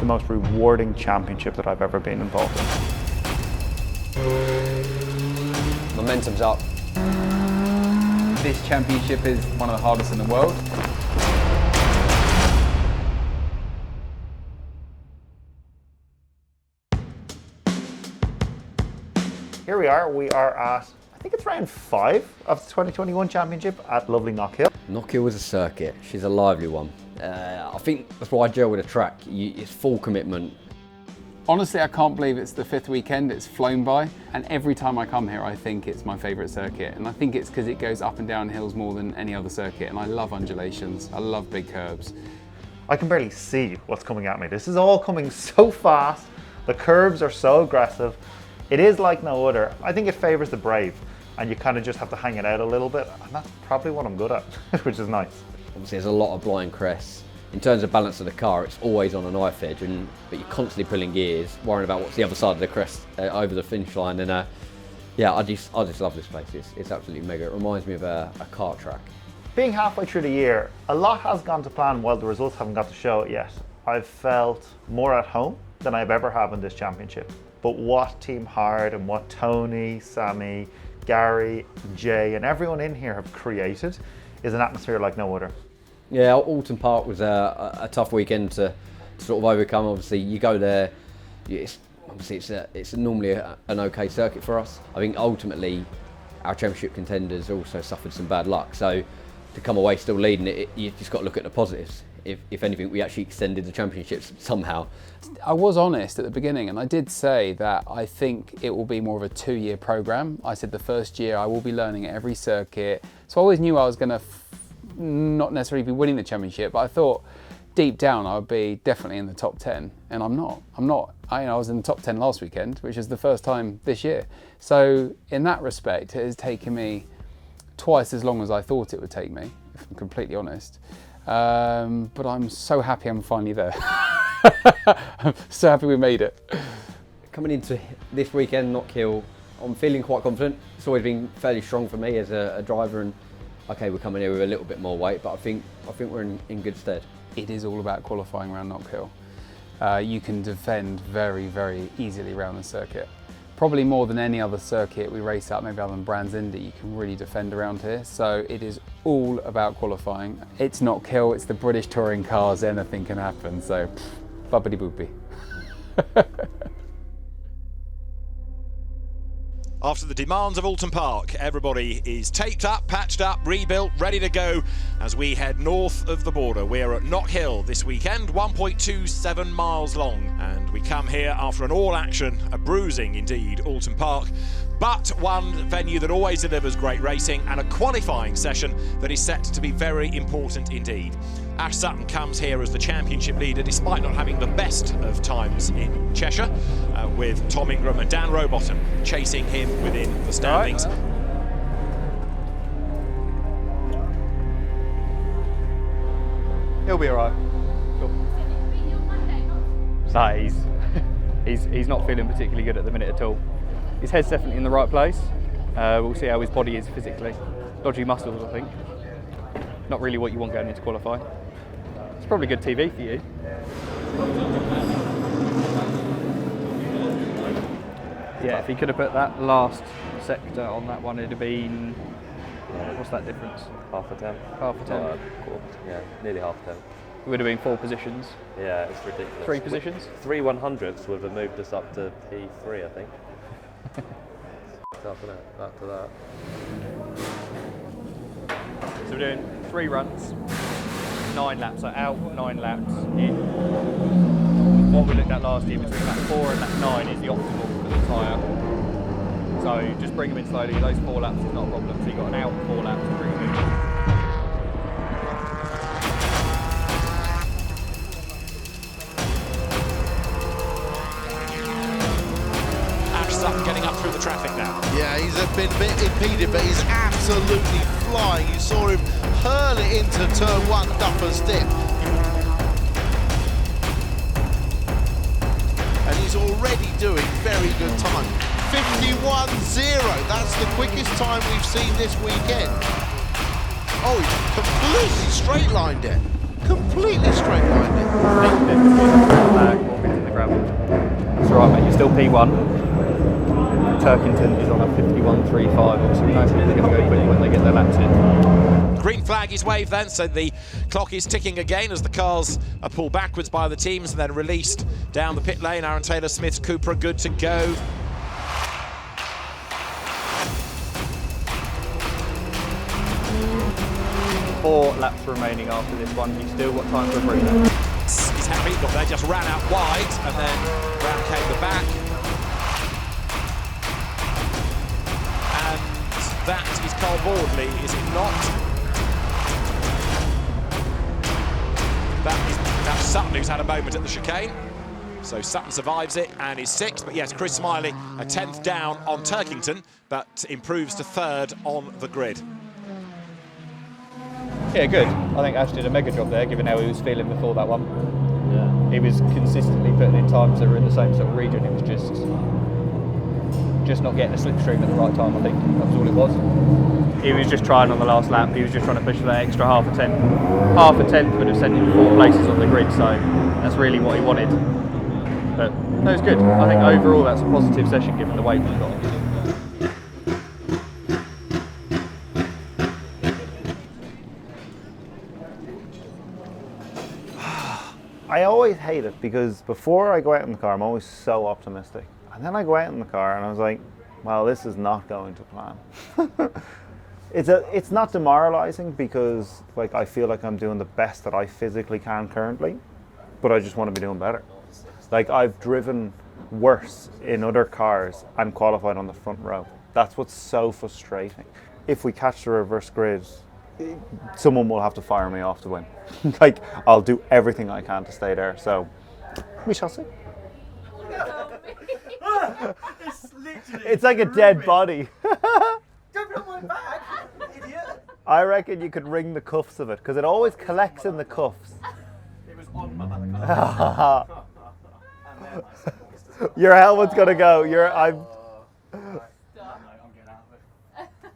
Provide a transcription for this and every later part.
most rewarding championship that I've ever been involved in. Momentum's up. This championship is one of the hardest in the world. Here we are at, I think it's round 5 of the 2021 championship at lovely Knockhill. Knockhill was a circuit. She's a lively one. I think that's why I gel with a track. It's full commitment. Honestly, I can't believe it's the 5th weekend. It's flown by. And every time I come here, I think it's my favourite circuit. And I think it's because it goes up and down hills more than any other circuit. And I love undulations. I love big curves. I can barely see what's coming at me. This is all coming so fast. The curves are so aggressive. It is like no other. I think it favours the brave, and you kind of just have to hang it out a little bit, and that's probably what I'm good at, which is nice. Obviously, there's a lot of blind crests. In terms of balance of the car, it's always on a knife edge, but you're constantly pulling gears, worrying about what's the other side of the crest over the finish line. And yeah, I just love this place. It's absolutely mega. It reminds me of a kart track. Being halfway through the year, a lot has gone to plan while the results haven't got to show it yet. I've felt more at home than I've ever have in this championship. But what Team Hard and what Tony, Sammy, Gary, Jay and everyone in here have created is an atmosphere like no other. Yeah, Alton Park was a tough weekend to sort of overcome. Obviously, you go there, it's normally an okay circuit for us. I think ultimately our championship contenders also suffered some bad luck. So to come away still leading it, you just got to look at the positives. If anything, we actually extended the championships somehow. I was honest at the beginning, and I did say that I think it will be more of a 2-year program. I said the first year I will be learning at every circuit. So I always knew I was going to not necessarily be winning the championship, but I thought deep down I would be definitely in the top 10, and I'm not. I was in the top 10 last weekend, which is the first time this year. So in that respect, it has taken me twice as long as I thought it would take me, if I'm completely honest. But I'm so happy I'm finally there. I'm so happy we made it. Coming into this weekend, Knockhill, I'm feeling quite confident. It's always been fairly strong for me as a driver, and okay, we're coming here with a little bit more weight, but I think we're in good stead. It is all about qualifying around Knockhill. You can defend very, very easily around the circuit. Probably more than any other circuit we race at, maybe other than Brands Indy, you can really defend around here. So it is all about qualifying. It's Knockhill, it's the British touring cars, anything can happen. So, bubbly boopy. After the demands of Alton Park, everybody is taped up, patched up, rebuilt, ready to go as we head north of the border. We're at Knockhill this weekend, 1.27 miles long, and we come here after an all-action, a bruising indeed, Alton Park, but one venue that always delivers great racing and a qualifying session that is set to be very important indeed. Ash Sutton comes here as the championship leader despite not having the best of times in Cheshire, with Tom Ingram and Dan Rowbottom chasing him within the standings. He'll be alright. Cool. No, he's not feeling particularly good at the minute at all. His head's definitely in the right place. We'll see how his body is physically. Dodgy muscles, I think. Not really what you want going into qualifying. It's probably good TV for you. Yeah, if he could have put that last sector on that one, it'd have been, what's that difference? Half a tenth. Half a tenth. Yeah, nearly half a tenth. It would have been 4 positions. Yeah, it's ridiculous. 3 positions? 3 100ths would have moved us up to P3, I think. After that. So we're doing 3 runs, 9 laps, so out, 9 laps in. What we looked at last year, between that 4 and that 9 is the optimal for the tyre. So just bring them in slowly, those 4 laps is not a problem. So you've got an out 4 laps to bring them in. Getting up through the traffic now. Yeah, he's been a bit impeded, but he's absolutely flying. You saw him hurl it into turn 1, Duffer's dip. And he's already doing very good time. 51.0, that's the quickest time we've seen this weekend. Oh, he completely straight lined it. completely straight-lined it. Walk into the gravel. It's alright, mate, you're still P1. Turkington is on a 51.35, obviously naturally they're going to go quick when they get their laps in. Green flag is waved then, so the clock is ticking again as the cars are pulled backwards by the teams and then released down the pit lane. Aaron Taylor-Smith's Cupra good to go. Four laps remaining after this one. You've still got time for a breather. He's happy, got there, just ran out wide and then round came the back. And that is Carl Boardley, is it not? That's Sutton who's had a moment at the chicane. So Sutton survives it and is sixth, but yes, Chris Smiley a 10th down on Turkington, but improves to third on the grid. Yeah, good. I think Ash did a mega job there, given how he was feeling before that one. Yeah. He was consistently putting in times that were in the same sort of region. It was just not getting a slipstream at the right time, I think. That was all it was. He was just trying on the last lap. He was just trying to push for that extra half a tenth. Half a tenth would have sent him 4 places on the grid, so that's really what he wanted. But no, it was good. I think overall that's a positive session given the weight we've got. I always hate it because before I go out in the car, I'm always so optimistic. And then I go out in the car and I was like, well, this is not going to plan. It's not demoralizing because like I feel like I'm doing the best that I physically can currently, but I just want to be doing better. Like I've driven worse in other cars and qualified on the front row. That's what's so frustrating. If we catch the reverse grid, someone will have to fire me off to win. Like I'll do everything I can to stay there. So we shall see. It's like a dead body. Don't put my back, idiot. I reckon you could wring the cuffs of it because it always collects in the cuffs. It was on my back. Your helmet's gonna go. I'm I'm getting out of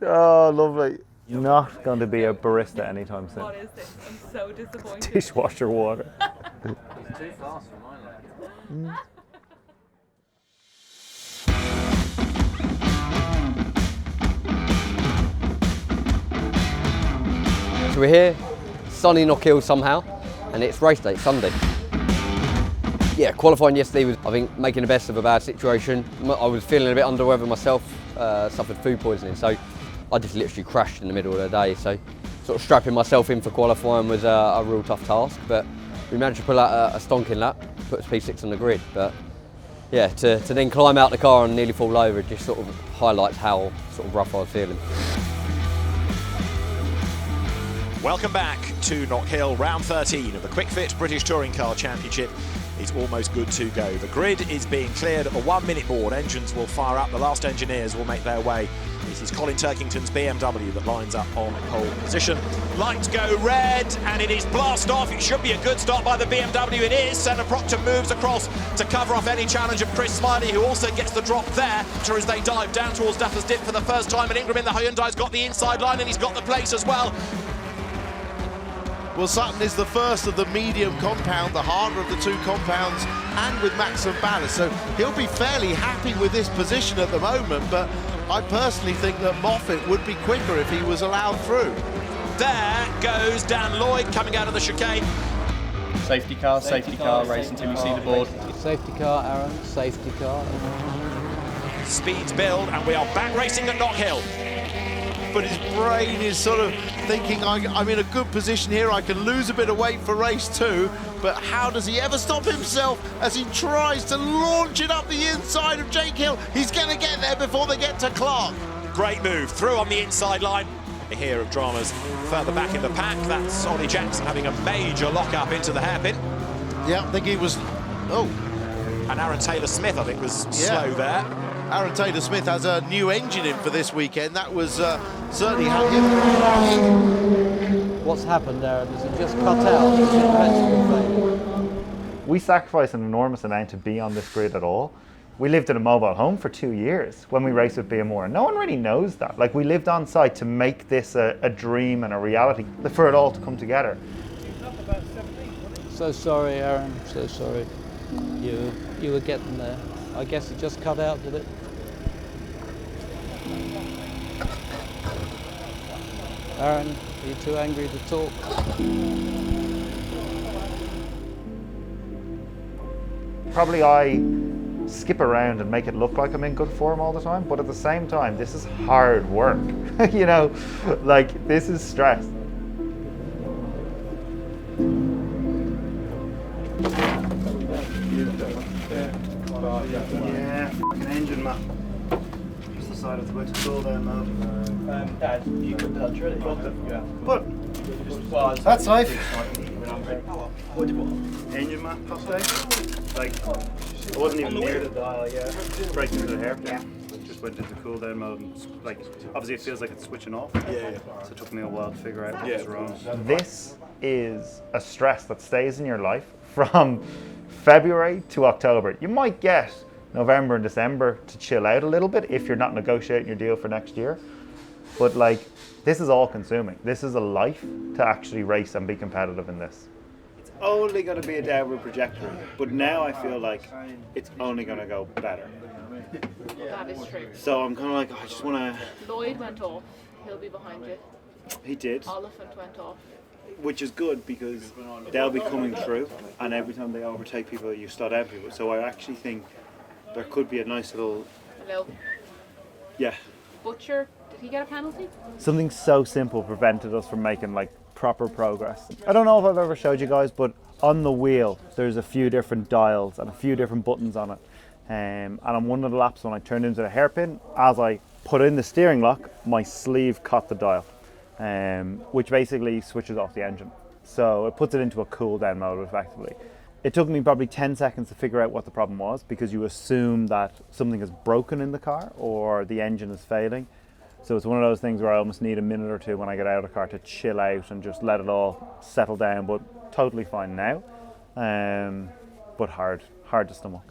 it. Oh, lovely. Not going to be a barista anytime soon. What is this? I'm so disappointed. Dishwasher water. It's too fast for my lad. So we're here, sunny Knockhill somehow, and it's race day, Sunday. Yeah, qualifying yesterday was, I think, making the best of a bad situation. I was feeling a bit under the weather myself, suffered food poisoning, so I just literally crashed in the middle of the day. So sort of strapping myself in for qualifying was a real tough task, but we managed to pull out a stonking lap, put us P6 on the grid. But yeah, to then climb out the car and nearly fall over just sort of highlights how sort of rough I was feeling. Welcome back to Knockhill, round 13 of the Quick Fit British Touring Car Championship. It's almost good to go. The grid is being cleared at a 1 minute board. Engines will fire up, the last engineers will make their way. This is Colin Turkington's BMW that lines up on pole position. Lights go red and it is blast off. It should be a good start by the BMW. It is. Senna Proctor moves across to cover off any challenge of Chris Smiley, who also gets the drop there as they dive down towards Duffers Dip for the first time. And Ingram in the Hyundai's got the inside line and he's got the place as well. Well, Sutton is the first of the medium compound, the harder of the two compounds, and with Maxim Ballast, so he'll be fairly happy with this position at the moment, but I personally think that Moffat would be quicker if he was allowed through. There goes Dan Lloyd coming out of the chicane. Safety car, racing team, you see the board. Safety car, Aaron, safety car. Speeds build and we are back racing at Knockhill. But his brain is sort of thinking, I'm in a good position here, I can lose a bit of weight for race 2, but how does he ever stop himself as he tries to launch it up the inside of Jake Hill? He's going to get there before they get to Clark. Great move, through on the inside line. Here of dramas further back in the pack. That's Ollie Jackson having a major lock-up into the hairpin. Yeah, I think he was, And Aaron Taylor-Smith, I think, was slow there. Aaron Taylor-Smith has a new engine in for this weekend. That was certainly him. What's happened there? Does it just cut out? We sacrificed an enormous amount to be on this grid at all. We lived in a mobile home for 2 years when we raced with BMR. No one really knows that. Like, we lived on site to make this a dream and a reality, for it all to come together. So sorry, Aaron. So sorry. You were getting there. I guess it just cut out, did it? Aaron, are you too angry to talk? Probably I skip around and make it look like I'm in good form all the time, but at the same time, this is hard work. You know, like this is stress. Yeah, fucking engine map. Just decided to go to cool down now. Dad, you could touch it. Yeah. But that's safe. What did you put? Engine map update. Like, I wasn't even near the dial yet. Breaking through the hairpin. Yeah. Just went into cool down mode and like, obviously it feels like it's switching off. Yeah. So it took me a while to figure out what was wrong. This is a stress that stays in your life from February to October. You might get November and December to chill out a little bit if you're not negotiating your deal for next year. But like, this is all consuming. This is a life to actually race and be competitive in this. It's only going to be a downward trajectory, but now I feel like it's only going to go better. That is true. So I'm kind of like, I just want to... Lloyd went off. He'll be behind you. He did. Oliphant went off. Which is good because they'll be coming through, and every time they overtake people, you slow down people. So I actually think there could be a nice little... Hello. Yeah. Butcher, did he get a penalty? Something so simple prevented us from making like proper progress. I don't know if I've ever showed you guys, but on the wheel, there's a few different dials and a few different buttons on it. And on one of the laps when I turned into the hairpin, as I put in the steering lock, my sleeve caught the dial. Which basically switches off the engine. So it puts it into a cool down mode effectively. It took me probably 10 seconds to figure out what the problem was because you assume that something is broken in the car or the engine is failing. So it's one of those things where I almost need a minute or two when I get out of the car to chill out and just let it all settle down, but totally fine now. But hard to stomach.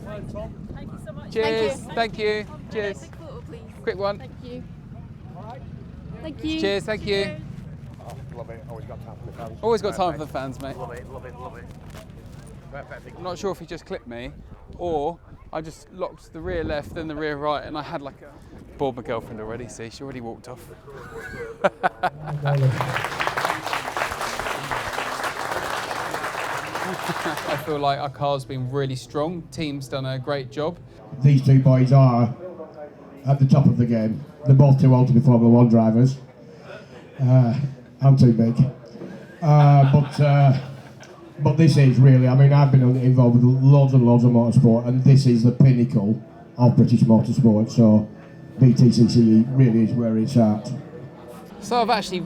Thank you so much. Cheers. Thank you. Cheers. Quick photo, please. Quick one. Thank you. Thank you. Cheers. Thank you. Love it. Always got time for the fans. Always got time for the fans, mate. Love it. I'm not sure if he just clipped me or I just locked the rear left and the rear right and I had like a... Bored my girlfriend already, see, she already walked off. I feel like our car's been really strong. Team's done a great job. These two boys are at the top of the game. They're both too old to be Formula 1 drivers. I'm too big. But this is really, I mean, I've been involved with loads and loads of motorsport, and this is the pinnacle of British motorsport, so BTCC really is where it's at. So I've actually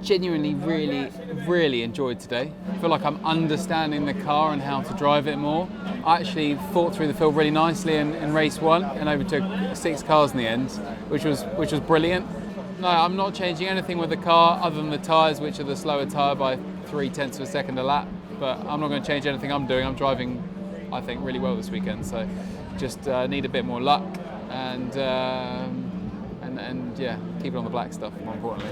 genuinely really enjoyed today. I feel like I'm understanding the car and how to drive it more. I actually fought through the field really nicely in race 1 and overtook 6 cars in the end, which was brilliant. No, I'm not changing anything with the car other than the tyres, which are the slower tyre by 0.3 of a second a lap. But I'm not going to change anything I'm doing. I'm driving, I think, really well this weekend. So just need a bit more luck and yeah, keep it on the black stuff, more importantly.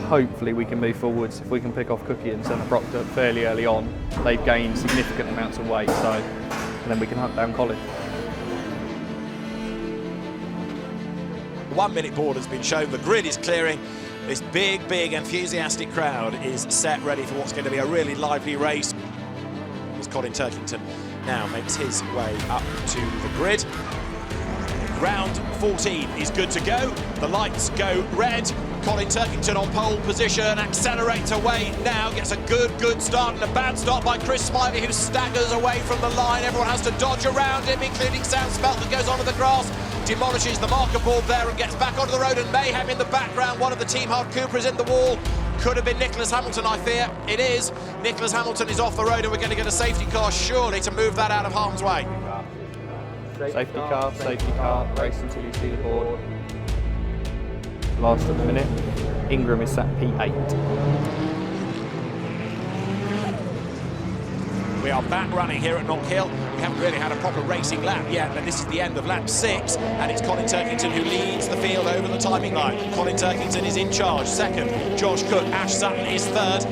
Hopefully we can move forwards. If we can pick off Cookie and Senna Proctor fairly early on, they've gained significant amounts of weight, so and then we can hunt down Colin. The 1 minute board has been shown, the grid is clearing. This big enthusiastic crowd is set ready for what's going to be a really lively race. As Colin Turkington now makes his way up to the grid. Round 14 is good to go. The lights go red. Colin Turkington on pole position, accelerates away now, gets a good start and a bad start by Chris Smiley, who staggers away from the line. Everyone has to dodge around him, including Sam Spelt that goes onto the grass. demolishes the marker board there and gets back onto the road, and mayhem in the background. One of the Team Hard Coopers in the wall. Could have been Nicholas Hamilton, I fear. It is. Nicholas Hamilton is off the road, and we're going to get a safety car, surely, to move that out of harm's way. Safety car, race until you see the board. Last at the minute. Ingram is sat P8. We are back running here at Knockhill. We haven't really had a proper racing lap yet, but this is the end of lap 6, and it's Colin Turkington who leads the field over the timing line. Colin Turkington is in charge. Second, Josh Cook. Ash Sutton is third.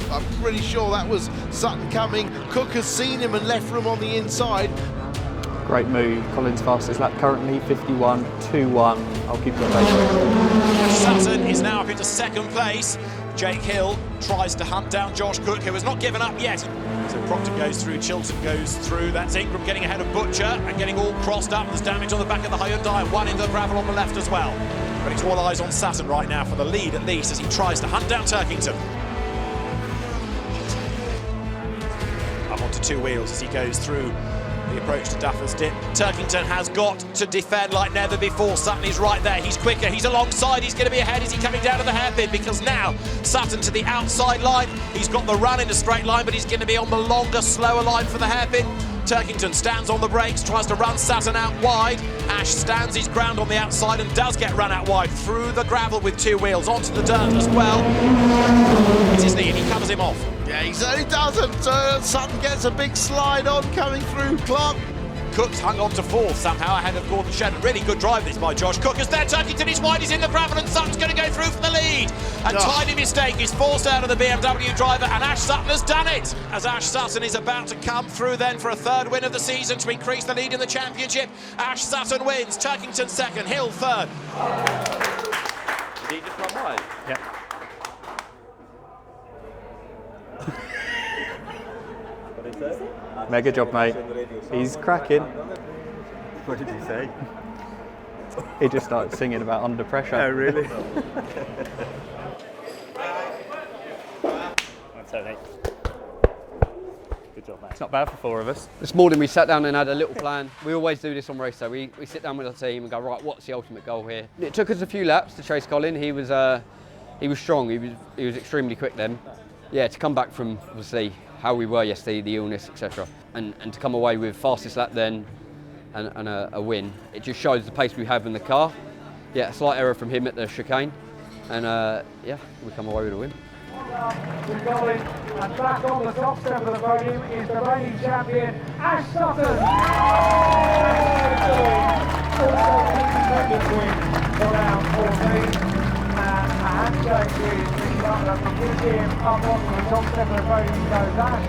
I'm pretty sure that was Sutton coming. Cook has seen him and left for him on the inside. Great move. Colin's fastest lap currently 51.21. I'll keep you updated. Ash Sutton is now up into second place. Jake Hill tries to hunt down Josh Cook, who has not given up yet. So Proctor goes through, Chilton goes through. That's Ingram getting ahead of Butcher and getting all crossed up. There's damage on the back of the Hyundai, and one into the gravel on the left as well. But it's all eyes on Sutton right now for the lead, at least, as he tries to hunt down Turkington. Up onto two wheels as he goes through the approach to Duffer's Dip. Turkington has got to defend like never before. Sutton is right there. He's quicker. He's alongside. He's going to be ahead. Is he coming down to the hairpin? Because now Sutton to the outside line. He's got the run in a straight line, but he's going to be on the longer, slower line for the hairpin. Turkington stands on the brakes, tries to run Sutton out wide. Ash stands his ground on the outside and does get run out wide through the gravel with two wheels onto the dirt as well. It's his knee and he covers him off. Yeah, he certainly doesn't. Sutton gets a big slide on coming through Clark. Cook's hung on to fourth somehow ahead of Gordon Shedden. Really good drive this by Josh Cook. As there, Turkington is wide, he's in the gravel, and Sutton's going to go through for the lead. A tiny mistake is forced out of the BMW driver, and Ash Sutton has done it. As Ash Sutton is about to come through then for a third win of the season to increase the lead in the championship. Ash Sutton wins, Turkington second, Hill third. Did he just run wide? Yeah. Mega job, mate. He's cracking. What did he say? He just started singing about under pressure. Oh, really? That's it, mate. Good job, mate. It's not bad for four of us. This morning we sat down and had a little plan. We always do this on race day. We sit down with our team and go, right, what's the ultimate goal here? It took us a few laps to chase Colin. He was strong. He was extremely quick then. Yeah, to come back from obviously how we were yesterday, the illness, etc., and to come away with fastest lap then and a win. It just shows the pace we have in the car. Yeah, a slight error from him at the chicane, and yeah, we come away with a win. To Colin, and back on the top step of the podium is the reigning champion, Ash Sutton. Also, independent win for round 14. And a handshake with Ricky Butler from his team up onto the top step of the podium goes Ash.